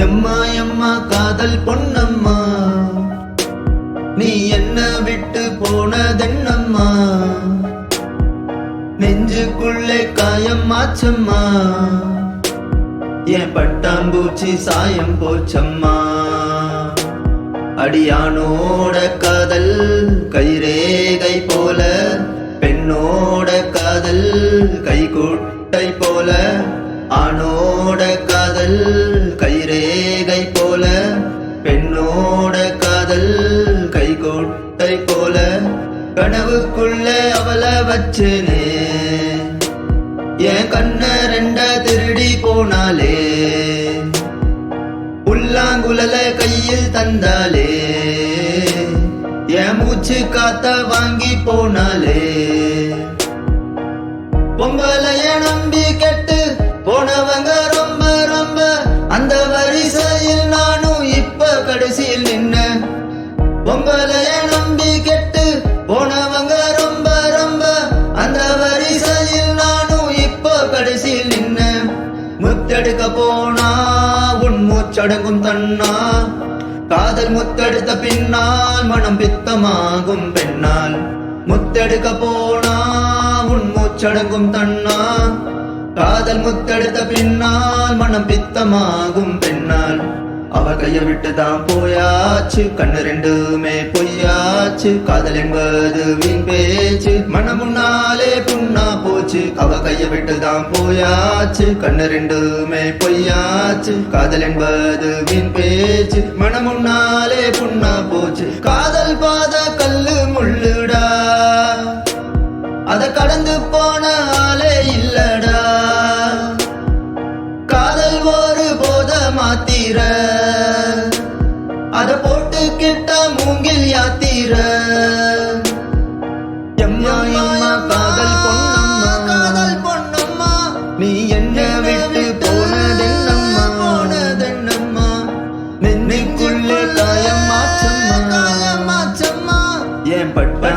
எம்மா எம்மா காதல் பொன்னம்மா, நீ என்ன விட்டு போனதென்னம்மா, நெஞ்சுக்குள்ளே காயம் ஆச்சம்மா, என் பட்டாம்பூச்சி சாயம் போச்சம்மா. அடியானோட காதல் கைரேகை போல, பெண்ணோட காதல் கைக்குட்டை போல, ஆணோட காதல் கைரேகை போல, பெண்ணோட காதல் கைக்குட்டை போல. கனவுக்குள்ள அவளை வச்சனே, என் கண்ண ரெண்ட திருடி போனாலே, புல்லாங்குழல கையில் தந்தாலே, என் மூச்சு காத்த வாங்கி போனாலே. பொம்பளைய நம்பி கெட்டு போனவங்க ரொம்ப ரொம்ப, அந்த வரிசையில் நானும் இப்ப கடைசியில் நின்ன. பொம்பளைய நம்பி கெட்டு போனவங்க ரொம்ப ரொம்ப, அந்த வரிசையில் நானும் இப்ப கடைசியில் நின்ன. முத்தெடுக்க போனா உன் மூச்சடங்கும் தன்னா, காதல் முத்தெடுத்த பின்னால் மனம் பித்தமாகும் பெண்ணால். முத்தெடுக்க போனா உன் மூச்சடங்கும் தன்னா, காதல் முத்தெடுத்த பின்னால் மனம் பித்தமாகும் பெண்ணால். அவ கைய விட்டுதான் போயாச்சு, கண்ணு ரெண்டுமே பொய்யாச்சு, காதல் என்பது வீண் பேச்சு, மனம் முன்னாலே புண்ணா போச்சு. அவ கைய விட்டுதான் போயாச்சு, கண்ணு ரெண்டுமே பொய்யாச்சு, காதல் என்பது வீண் பேச்சு, மனம் முன்னாலே புண்ணா போச்சு. காதல் பாத கல்லு முள்ளுடா, அத கடந்து போன ஆளே இல்லடா. காதல் ஒரு போத மாத்திர, அத போட்டுக்கிட்ட மூங்கில் யாத்திர. எம்மா எம்மா காதல் பொன்னம்மா, காதல் பொன்னம்மா, நீ என்ன விட்டு போனதென்னம்மா, போனதென்னம்மா, நெஞ்சுக்குள்ளே காயம் ஆச்சம்மா, காயம் ஆச்சம்மா, என் பட்ட